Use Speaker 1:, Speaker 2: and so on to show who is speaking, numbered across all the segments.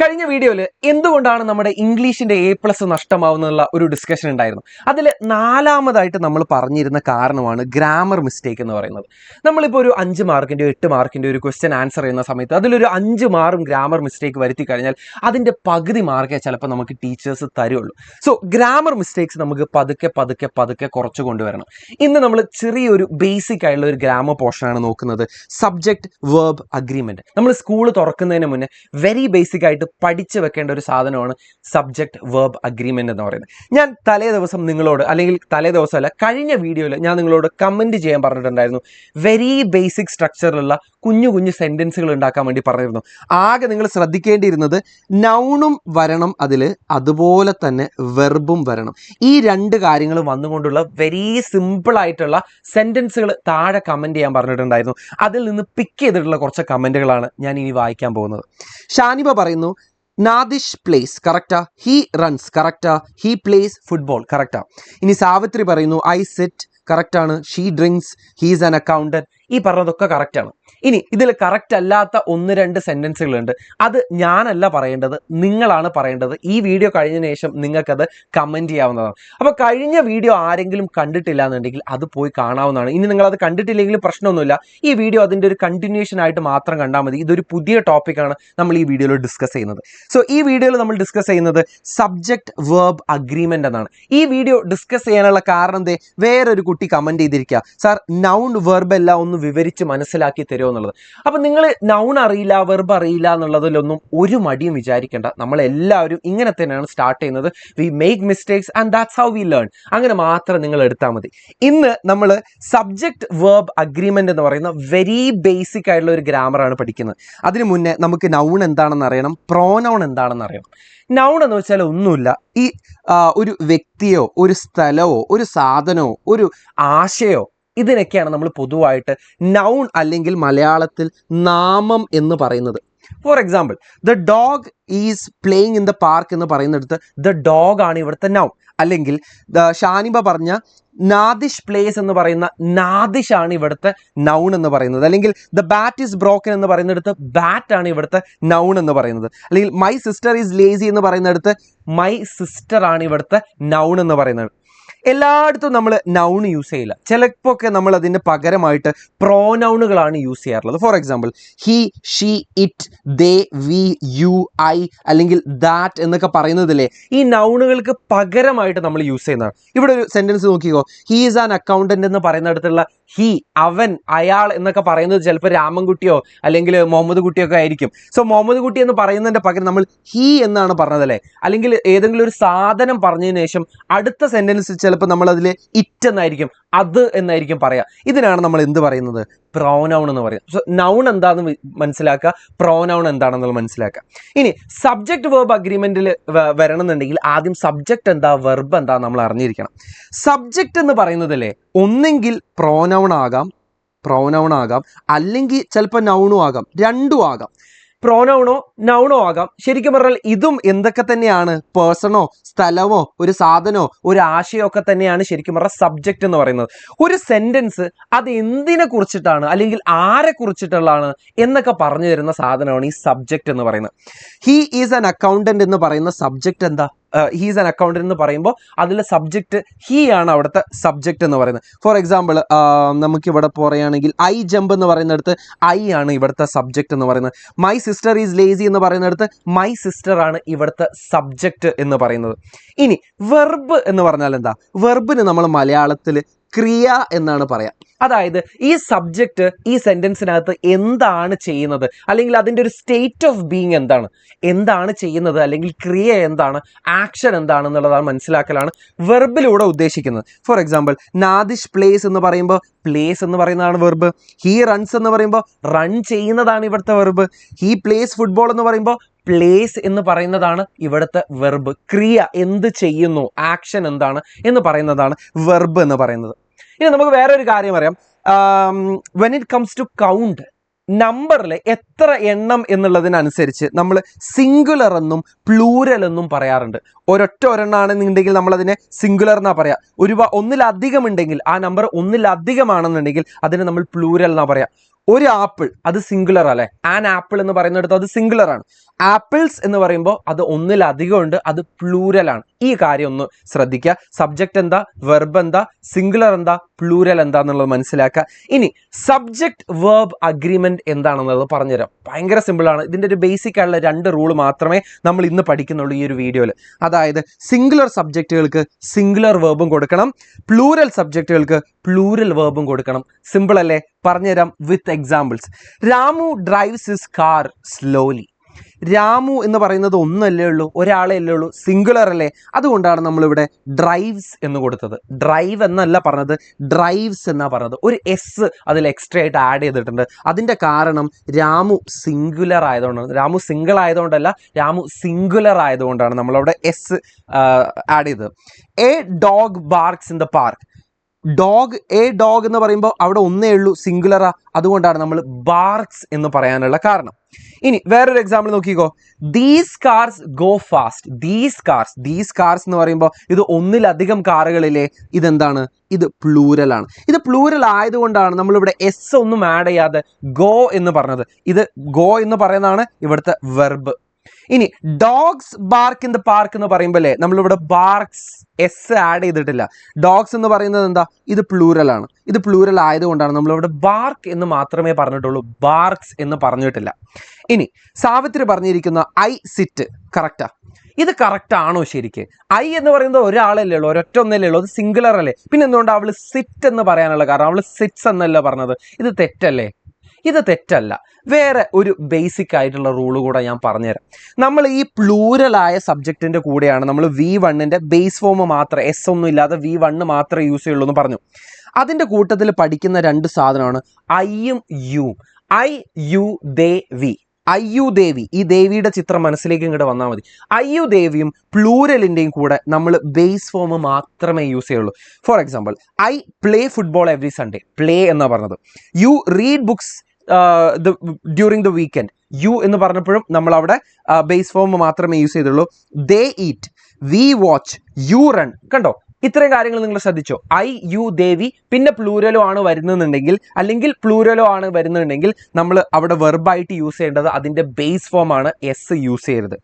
Speaker 1: കഴിഞ്ഞ വീഡിയോയിൽ എന്തുകൊണ്ടാണ് നമ്മുടെ ഇംഗ്ലീഷിന്റെ A+ നഷ്ടമാവുന്നുള്ള ഒരു ഡിസ്കഷൻ ഉണ്ടായിരുന്നു. അതിൽ നാലാമതായിട്ട് നമ്മൾ പറഞ്ഞിരുന്ന കാരണമാണ് ഗ്രാമർ മിസ്റ്റേക്ക് എന്ന് പറയുന്നത്. നമ്മളിപ്പോൾ ഒരു 5 മാർക്കിൻ്റെയോ 8 മാർക്കിൻ്റെ ഒരു ക്വസ്റ്റ്യൻ ആൻസർ ചെയ്യുന്ന സമയത്ത് അതിലൊരു 5 മാർക്കും ഗ്രാമർ മിസ്റ്റേക്ക് വരുത്തി കഴിഞ്ഞാൽ അതിൻ്റെ പകുതി മാർക്കേ ചിലപ്പോൾ നമുക്ക് ടീച്ചേഴ്സ് തരുള്ളൂ. സോ ഗ്രാമർ മിസ്റ്റേക്സ് നമുക്ക് പതുക്കെ കുറച്ച് കൊണ്ടുവരണം. ഇന്ന് നമ്മൾ ചെറിയൊരു ബേസിക് ആയിട്ടുള്ള ഒരു ഗ്രാമർ പോർഷനാണ് നോക്കുന്നത്. Subject verb agreement. നമ്മൾ സ്കൂൾ തുറക്കുന്നതിന് മുന്നേ വെരി ബേസിക് ആയിട്ട് പഠിച്ചു വെക്കേണ്ട ഒരു സാധനമാണ് സബ്ജക്റ്റ് വേർബ് അഗ്രിമെന്റ് എന്ന് പറയുന്നത്. ഞാൻ തലേ ദിവസം നിങ്ങളോട്, അല്ലെങ്കിൽ തലേ ദിവസമല്ല കഴിഞ്ഞ വീഡിയോയിൽ ഞാൻ നിങ്ങളോട് കമന്റ് ചെയ്യാൻ പറഞ്ഞിട്ടുണ്ടായിരുന്നു. വെരി ബേസിക് സ്ട്രക്ചറിലുള്ള കുഞ്ഞു സെന്റൻസുകൾ ഉണ്ടാക്കാൻ വേണ്ടി പറഞ്ഞിരുന്നു. ആകെ നിങ്ങൾ ശ്രദ്ധിക്കേണ്ടിയിരുന്നത് നൗണും വരണം അതിൽ, അതുപോലെ തന്നെ വെർബും വരണം. ഈ രണ്ട് കാര്യങ്ങൾ വന്നുകൊണ്ടുള്ള വെരി സിമ്പിൾ ആയിട്ടുള്ള സെന്റൻസുകൾ താഴെ കമന്റ് ചെയ്യാൻ പറഞ്ഞിട്ടുണ്ടായിരുന്നു. അതിൽ നിന്ന് പിക്ക് ചെയ്തിട്ടുള്ള കുറച്ച് കമന്റുകളാണ് ഞാൻ ഇനി വായിക്കാൻ പോകുന്നത്. ഷാനിബ പറയുന്നു, Nadish place correct, he runs correct, he place football correct. ഇനി സാവിത്രി പറയുന്നു, ഐ സിറ്റ് കറക്റ്റാണ്, she drinks, he's an accountant. ഈ പറഞ്ഞതൊക്കെ കറക്റ്റാണ്. ഇനി ഇതിൽ കറക്റ്റ് അല്ലാത്ത 1-2 സെന്റൻസുകളുണ്ട്. അത് ഞാനല്ല പറയേണ്ടത്, നിങ്ങളാണ് പറയേണ്ടത്. ഈ വീഡിയോ കഴിഞ്ഞതിന് ശേഷം നിങ്ങൾക്കത് കമന്റ് ചെയ്യാവുന്നതാണ്. അപ്പോൾ കഴിഞ്ഞ വീഡിയോ ആരെങ്കിലും കണ്ടിട്ടില്ല എന്നുണ്ടെങ്കിൽ അത് പോയി കാണാവുന്നതാണ്. ഇനി നിങ്ങളത് കണ്ടിട്ടില്ലെങ്കിലും പ്രശ്നമൊന്നുമില്ല. ഈ വീഡിയോ അതിൻ്റെ ഒരു കണ്ടിന്യൂഷൻ ആയിട്ട് മാത്രം കണ്ടാൽ മതി. ഇതൊരു പുതിയ ടോപ്പിക്കാണ് നമ്മൾ ഈ വീഡിയോയിൽ ഡിസ്കസ് ചെയ്യുന്നത്. സോ ഈ വീഡിയോയിൽ നമ്മൾ ഡിസ്കസ് ചെയ്യുന്നത് സബ്ജക്റ്റ് വേർബ് അഗ്രിമെന്റ് എന്നാണ്. ഈ വീഡിയോ ഡിസ്കസ് ചെയ്യാനുള്ള കാരണം എന്തേ, വേറൊരു കുട്ടി കമന്റ് ചെയ്തിരിക്കുക, സാർ നൗൺ വെർബ് എല്ലാം ഒന്ന് വിവരിച്ച് മനസ്സിലാക്കി തരുമോ എന്നുള്ളത്. അപ്പം നിങ്ങൾ നൗൺ അറിയില്ല, വെർബ് അറിയില്ല എന്നുള്ളതിലൊന്നും ഒരു മടിയും വിചാരിക്കേണ്ട. നമ്മളെല്ലാവരും ഇങ്ങനെ തന്നെയാണ് സ്റ്റാർട്ട് ചെയ്യുന്നത്. We make mistakes and that's how we learn. അങ്ങനെ മാത്രം നിങ്ങൾ എടുത്താൽ മതി. ഇന്ന് നമ്മൾ സബ്ജക്റ്റ് വേർബ് അഗ്രിമെന്റ് എന്ന് പറയുന്ന വെരി ബേസിക് ആയിട്ടുള്ള ഒരു ഗ്രാമറാണ് പഠിക്കുന്നത്. അതിനു മുന്നേ നമുക്ക് നൗൺ എന്താണെന്ന് അറിയണം, പ്രോനൗൺ എന്താണെന്ന് അറിയണം. നൗൺ എന്ന് വെച്ചാൽ ഒന്നുമില്ല, ഈ ഒരു വ്യക്തിയോ ഒരു സ്ഥലമോ ഒരു സാധനമോ ഒരു ആശയോ ഇതിനൊക്കെയാണ് നമ്മൾ പൊതുവായിട്ട് നൗൺ അല്ലെങ്കിൽ മലയാളത്തിൽ നാമം എന്ന് പറയുന്നത്. For example, the dog is playing in the park എന്ന് പറയുന്നിടത്ത് ദ ഡോഗ് ആണ് ഇവിടുത്തെ നൗൺ. അല്ലെങ്കിൽ ഷാനിബ പറഞ്ഞ നാദിഷ് പ്ലേസ് എന്ന് പറയുന്ന നാദിഷ് ആണ് ഇവിടുത്തെ നൗൺ എന്ന് പറയുന്നത്. അല്ലെങ്കിൽ ദ ബാറ്റ് ഈസ് ബ്രോക്കൻ എന്ന് പറയുന്നിടത്ത് ബാറ്റ് ആണ് ഇവിടുത്തെ നൗൺ എന്ന് പറയുന്നത്. അല്ലെങ്കിൽ മൈ സിസ്റ്റർ ഈസ് ലേസി എന്ന് പറയുന്നിടത്ത് മൈ സിസ്റ്റർ ആണ് ഇവിടുത്തെ നൗൺ എന്ന് പറയുന്നത്. എല്ലായിടത്തും നമ്മൾ നൗൺ യൂസ് ചെയ്യില്ല. ചിലപ്പോൾ ഒക്കെ നമ്മൾ അതിൻ്റെ പകരമായിട്ട് പ്രോനൗണുകളാണ് യൂസ് ചെയ്യാറുള്ളത്. For example, he, she, it, they, we, you, I അല്ലെങ്കിൽ ദാറ്റ് എന്നൊക്കെ പറയുന്നതില്ലേ, ഈ നൗണുകൾക്ക് പകരമായിട്ട് നമ്മൾ യൂസ് ചെയ്യുന്നതാണ്. ഇവിടെ ഒരു സെന്റൻസ് നോക്കിക്കോ, ഹി ഈസ് ആൻ അക്കൗണ്ടന്റ് എന്ന് പറയുന്നിടത്തുള്ള ഹി, അവൻ, അയാൾ എന്നൊക്കെ പറയുന്നത് ചിലപ്പോൾ രാമൻകുട്ടിയോ അല്ലെങ്കിൽ മുഹമ്മദ് കുട്ടിയോ ഒക്കെ ആയിരിക്കും. സോ മുഹമ്മദ് കുട്ടി എന്ന് പറയുന്നതിൻ്റെ പകരം നമ്മൾ ഹി എന്നാണ് പറഞ്ഞതല്ലേ. അല്ലെങ്കിൽ ഏതെങ്കിലും ഒരു സാധനം പറഞ്ഞതിന് ശേഷം അടുത്ത സെന്റൻസ് ചിലപ്പോൾ നമ്മൾ അതിൽ ഇറ്റ് എന്നായിരിക്കും, അത് എന്നായിരിക്കും പറയാ. ഇതിനാണ് നമ്മൾ എന്ത് പറയുന്നത്, പ്രോനൗൺ എന്ന് പറയുന്നത്. സോ നൗൺ എന്താണെന്ന് മനസ്സിലാക്കുക, പ്രോനൗൺ എന്താണെന്നുള്ളത് മനസ്സിലാക്കുക. ഇനി സബ്ജക്റ്റ് വേർബ് അഗ്രിമെന്റിൽ വരണമെന്നുണ്ടെങ്കിൽ ആദ്യം സബ്ജക്റ്റ് എന്താ, വെർബ് എന്താ നമ്മൾ അറിഞ്ഞിരിക്കണം. സബ്ജക്റ്റ് എന്ന് പറയുന്നതല്ലേ ഒന്നെങ്കിൽ പ്രോനൗൺ ആകാം, അല്ലെങ്കിൽ ചിലപ്പോൾ നൗണും ആകാം, രണ്ടും ആകാം. പ്രോനൗണോ നൗണോ ആകാം. ശരിക്കും പറഞ്ഞാൽ ഇതും എന്തൊക്കെ തന്നെയാണ്, പേഴ്സണോ സ്ഥലമോ ഒരു സാധനമോ ഒരു ആശയോ ഒക്കെ തന്നെയാണ് ശരിക്കും പറഞ്ഞാൽ സബ്ജക്റ്റ് എന്ന് പറയുന്നത്. ഒരു സെന്റൻസ് അത് എന്തിനെ കുറിച്ചിട്ടാണ് അല്ലെങ്കിൽ ആരെ കുറിച്ചിട്ടുള്ളതാണ് എന്നൊക്കെ പറഞ്ഞു തരുന്ന സാധനമാണ് ഈ സബ്ജക്റ്റ് എന്ന് പറയുന്നത്. ഹി ഈസ് ആൻ അക്കൗണ്ടന്റ് എന്ന് പറയുന്ന സബ്ജക്റ്റ് എന്താ, ഹീസ് ആൻ അക്കൗണ്ടന്റ് എന്ന് പറയുമ്പോൾ അതിലെ സബ്ജക്റ്റ് ഹീ ആണ് അവിടുത്തെ സബ്ജക്റ്റ് എന്ന് പറയുന്നത്. ഫോർ എക്സാമ്പിൾ, നമുക്കിവിടെ പറയുകയാണെങ്കിൽ ഐ ജമ്പ് എന്ന് പറയുന്നിടത്ത് ഐ ആണ് ഇവിടുത്തെ സബ്ജക്റ്റ് എന്ന് പറയുന്നത്. മൈ സിസ്റ്റർ ഈസ് ലേസി എന്ന് പറയുന്നിടത്ത് മൈ സിസ്റ്റർ ആണ് ഇവിടുത്തെ സബ്ജക്റ്റ് എന്ന് പറയുന്നത്. ഇനി വെർബ് എന്ന് പറഞ്ഞാൽ എന്താ, വെർബിന് നമ്മൾ മലയാളത്തിൽ ക്രിയ എന്നാണ് പറയാം. അതായത് ഈ സബ്ജക്റ്റ് ഈ സെന്റൻസിനകത്ത് എന്താണ് ചെയ്യുന്നത്, അല്ലെങ്കിൽ അതിൻ്റെ ഒരു സ്റ്റേറ്റ് ഓഫ് ബീങ് എന്താണ് ചെയ്യുന്നത്, അല്ലെങ്കിൽ ക്രിയ എന്താണ്, ആക്ഷൻ എന്താണെന്നുള്ളതാണ് മനസ്സിലാക്കലാണ് വെർബിലൂടെ ഉദ്ദേശിക്കുന്നത്. ഫോർ എക്സാമ്പിൾ, നാദിഷ് പ്ലേസ് എന്ന് പറയുമ്പോൾ പ്ലേസ് എന്ന് പറയുന്നതാണ് വെർബ്. ഹീ റൺസ് എന്ന് പറയുമ്പോൾ റൺ ചെയ്യുന്നതാണ് ഇവിടുത്തെ വെർബ്. ഹീ പ്ലേസ് ഫുട്ബോൾ എന്ന് പറയുമ്പോൾ പ്ലേസ് എന്ന് പറയുന്നതാണ് ഇവിടുത്തെ വെർബ്. ക്രിയ എന്ത് ചെയ്യുന്നു, ആക്ഷൻ എന്താണ് എന്ന് പറയുന്നതാണ് വെർബ് എന്ന് പറയുന്നത്. ഇനി നമുക്ക് വേറൊരു കാര്യം അറിയാം. When it comes to count, നമ്പറിൽ എത്ര എണ്ണം എന്നുള്ളതിനനുസരിച്ച് നമ്മൾ സിംഗുലർ എന്നും പ്ലൂരൽ എന്നും പറയാറുണ്ട്. ഒരെണ്ണാണെന്നുണ്ടെങ്കിൽ നമ്മളതിനെ സിംഗുലർ എന്നാ പറയാം. ഒന്നിലധികം ഉണ്ടെങ്കിൽ, ആ നമ്പർ ഒന്നിലധികമാണെന്നുണ്ടെങ്കിൽ അതിനെ നമ്മൾ പ്ലൂരൽ എന്നാ പറയാം. ഒരു ആപ്പിൾ അത് സിംഗുലർ അല്ലെ, ആൻ ആപ്പിൾ എന്ന് പറയുന്നിടത്ത് അത് സിംഗുലർ ആണ്. ആപ്പിൾസ് എന്ന് പറയുമ്പോൾ അത് ഒന്നിലധികം ഉണ്ട്, അത് പ്ലൂരൽ ആണ്. ഈ കാര്യം ഒന്ന് ശ്രദ്ധിക്കുക. സബ്ജക്റ്റ് എന്താ, വെർബ് എന്താ, സിംഗുലർ എന്താ, പ്ലൂരൽ എന്താ എന്നുള്ളത് മനസ്സിലാക്കുക. ഇനി സബ്ജക്ട് വെർബ് അഗ്രിമെന്റ് എന്താണെന്നുള്ളത് പറഞ്ഞുതരാം. ഭയങ്കര സിമ്പിൾ ആണ്. ഇതിന്റെ ഒരു ബേസിക് ആയിട്ടുള്ള 2 റൂൾ മാത്രമേ നമ്മൾ ഇന്ന് പഠിക്കുന്നുള്ളൂ ഈ ഒരു വീഡിയോയിൽ. അതായത് സിംഗുലർ സബ്ജക്റ്റുകൾക്ക് സിംഗുലർ വെർബും കൊടുക്കണം, പ്ലൂരൽ സബ്ജക്റ്റുകൾക്ക് പ്ലൂരൽ വെർബും കൊടുക്കണം. സിമ്പിൾ അല്ലേ? പറഞ്ഞുതരാം with examples. Ramu drives his car slowly. Ramu എന്ന് പറയുന്നത് ഒന്നല്ലേ ഉള്ളൂ, ഒരാളെ അല്ലേ ഉള്ളൂ, സിംഗുലർ അല്ലേ? അതുകൊണ്ടാണ് നമ്മളിവിടെ ഡ്രൈവ്സ് എന്ന് കൊടുത്തത്. ഡ്രൈവ് എന്നല്ല പറഞ്ഞത്, ഡ്രൈവ്സ് എന്നാ പറഞ്ഞത്. ഒരു എസ് അതിൽ എക്സ്ട്രാ ആയിട്ട് ആഡ് ചെയ്തിട്ടുണ്ട്. അതിൻ്റെ കാരണം രാമു സിംഗുലർ ആയതുകൊണ്ടാണ്. രാമു സിംഗിൾ ആയതുകൊണ്ടല്ല, രാമു സിംഗുലർ ആയതുകൊണ്ടാണ് നമ്മളവിടെ എസ് ആഡ് ചെയ്തത്. A dog barks in the park. Dog, a dog എന്ന് പറയുമ്പോൾ അവിടെ ഒന്നേ ഉള്ളൂ, സിംഗുലറാ. അതുകൊണ്ടാണ് നമ്മൾ ബാർക്സ് എന്ന് പറയാനുള്ള കാരണം. ഇനി വേറൊരു എക്സാമ്പിൾ നോക്കിക്കോ. These cars go fast. These cars എന്ന് പറയുമ്പോൾ ഇത് ഒന്നിലധികം കാറുകളിലെ ഇതെന്താണ്? ഇത് പ്ലൂരൽ ആണ്. ഇത് പ്ലൂരൽ ആയതുകൊണ്ടാണ് നമ്മളിവിടെ എസ് ഒന്നും ആഡ് ചെയ്യാതെ ഗോ എന്ന് പറഞ്ഞത്. ഇത് ഗോ എന്ന് പറയുന്നതാണ് ഇവിടുത്തെ വെർബ്. ഇനി dogs bark in the park എന്ന് പറയുമ്പോൾ അല്ലേ നമ്മളിവിടെ ബാർക്സ് എസ് ആഡ് ചെയ്തിട്ടില്ല. ഡോഗ്സ് എന്ന് പറയുന്നത് എന്താ? ഇത് പ്ലൂരൽ ആണ്. ഇത് പ്ലൂരൽ ആയതുകൊണ്ടാണ് നമ്മളിവിടെ ബാർക്ക് എന്ന് മാത്രമേ പറഞ്ഞിട്ടുള്ളൂ, ബാർക്സ് എന്ന് പറഞ്ഞിട്ടില്ല. ഇനി സാവിത്രി പറഞ്ഞിരിക്കുന്ന ഐ സിറ്റ് കറക്റ്റാ. ഇത് കറക്റ്റ് ആണോ ശരിക്ക്? ഐ എന്ന് പറയുന്നത് ഒരാളല്ലേ ഉള്ളൂ, ഒരൊറ്റ ഒന്നല്ലേ ഉള്ളൂ, അത് സിംഗുലർ അല്ലേ? പിന്നെ എന്തുകൊണ്ട് അവള് സിറ്റ് എന്ന് പറയാനുള്ള കാരണം? അവള് സിറ്റ്സ് എന്നല്ല പറഞ്ഞത്. ഇത് തെറ്റല്ലേ? ഇത് തെറ്റല്ല. വേറെ ഒരു ബേസിക് ആയിട്ടുള്ള റൂള് കൂടെ ഞാൻ പറഞ്ഞുതരാം. നമ്മൾ ഈ പ്ലൂരലായ സബ്ജക്റ്റിന്റെ കൂടെയാണ് നമ്മൾ V1ന്റെ ബേസ് ഫോം മാത്രം, എസ് ഒന്നും ഇല്ലാതെ V1 മാത്രമേ യൂസ് ചെയ്യുള്ളൂ എന്ന് പറഞ്ഞു. അതിന്റെ കൂട്ടത്തിൽ പഠിക്കുന്ന 2 സാധനമാണ് ഐയും യുവും. I you they we. അയ്യു ദേവി, ഈ ദേവിയുടെ ചിത്രം മനസ്സിലേക്ക് ഇങ്ങോട്ട് വന്നാൽ മതി. അയ്യു ദേവിയും പ്ലൂരലിൻ്റെയും കൂടെ നമ്മൾ ബേസ് ഫോം മാത്രമേ യൂസ് ചെയ്യുള്ളൂ. For example, I play football every Sunday. Play എന്നാണ് പറഞ്ഞത്. You read books during the weekend. You എന്ന് പറഞ്ഞപ്പോഴും നമ്മൾ അവിടെ ബേസ് ഫോം മാത്രമേ യൂസ് ചെയ്തുള്ളൂ. They eat, we watch, you run. കണ്ടോ? ഇത്രയും കാര്യങ്ങൾ നിങ്ങൾ ശ്രദ്ധിച്ചോ? ഐ യു ദേവി, പിന്നെ പ്ലൂരലോ ആണ് വരുന്നുണ്ടെങ്കിൽ, അല്ലെങ്കിൽ പ്ലൂരലോ ആണ് വരുന്നുണ്ടെങ്കിൽ നമ്മൾ അവിടെ വെർബായിട്ട് യൂസ് ചെയ്യേണ്ടത് അതിൻ്റെ ബേസ് ഫോം ആണ്, എസ് യൂസ് ചെയ്യരുത്.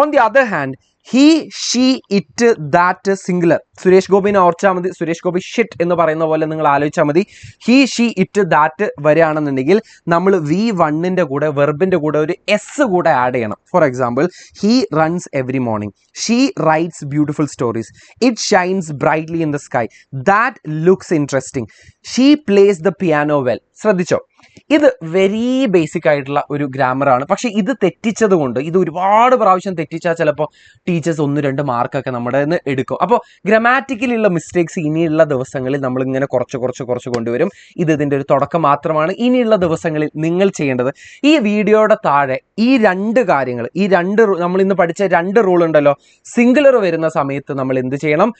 Speaker 1: On the other hand, he, she, it, that singular. Suresh ഗോപിനെ ഓർച്ചാൽ മതി. സുരേഷ് ഗോപി ഷിറ്റ് എന്ന് പറയുന്ന പോലെ നിങ്ങൾ ആലോചിച്ചാൽ മതി. ഹി, ഷീ, ഇറ്റ്, ദാറ്റ് വരികയാണെന്നുണ്ടെങ്കിൽ നമ്മൾ V1ന്റെ കൂടെ, വെർബിന്റെ കൂടെ ഒരു എസ് കൂടെ ആഡ് ചെയ്യണം. Four example, he runs every morning, she rights beautiful stories, it shines brightly in the sky, that looks interesting, she place the piano well. ശ്രദ്ധിച്ചോ? ഇത് വെരി ബേസിക് ആയിട്ടുള്ള ഒരു ഗ്രാമറാണ്. പക്ഷെ ഇത് തെറ്റിച്ചത് കൊണ്ട്, ഇത് ഒരുപാട് പ്രാവശ്യം തെറ്റിച്ചാൽ ചിലപ്പോൾ ടീച്ചേഴ്സ് 1-2 മാർക്കൊക്കെ നമ്മുടെ നിന്ന് എടുക്കും. അപ്പോൾ ഗ്രാമാറ്റിക്കലുള്ള മിസ്റ്റേക്സ് ഇനിയുള്ള ദിവസങ്ങളിൽ നമ്മളിങ്ങനെ കുറച്ച് കൊണ്ടുവരും. ഇത് ഇതിൻ്റെ ഒരു തുടക്കം മാത്രമാണ്. ഇനിയുള്ള ദിവസങ്ങളിൽ നിങ്ങൾ ചെയ്യേണ്ടത് ഈ വീഡിയോയുടെ താഴെ ഈ 2 കാര്യങ്ങൾ, ഈ 2 നമ്മൾ ഇന്ന് പഠിച്ച 2 റൂൾ ഉണ്ടല്ലോ. സിംഗുലർ വരുന്ന സമയത്ത് നമ്മൾ എന്ത് ചെയ്യണം?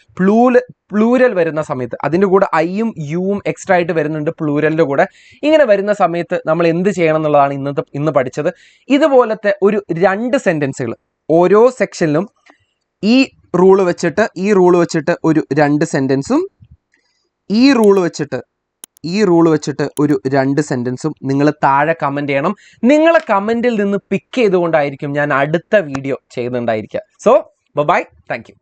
Speaker 1: പ്ലൂരൽ വരുന്ന സമയത്ത് അതിൻ്റെ കൂടെ ഐയും യുവും എക്സ്ട്രാ ആയിട്ട് വരുന്നുണ്ട് പ്ലൂരലിൻ്റെ കൂടെ. ഇങ്ങനെ വരുന്ന സമയത്ത് നമ്മൾ എന്ത് ചെയ്യണം എന്നുള്ളതാണ് ഇന്ന് പഠിച്ചത്. ഇതുപോലത്തെ ഒരു 2 സെൻറ്റൻസുകൾ ഓരോ സെക്ഷനിലും ഈ റൂള് വെച്ചിട്ട് ഒരു 2 സെൻറ്റൻസും, ഈ റൂള് വെച്ചിട്ട് ഒരു 2 സെൻറ്റൻസും നിങ്ങൾ താഴെ കമൻറ്റ് ചെയ്യണം. നിങ്ങളെ കമൻറ്റിൽ നിന്ന് പിക്ക് ചെയ്തുകൊണ്ടായിരിക്കും ഞാൻ അടുത്ത വീഡിയോ ചെയ്യുന്നുണ്ടായിരിക്കുക. So bye, thank U.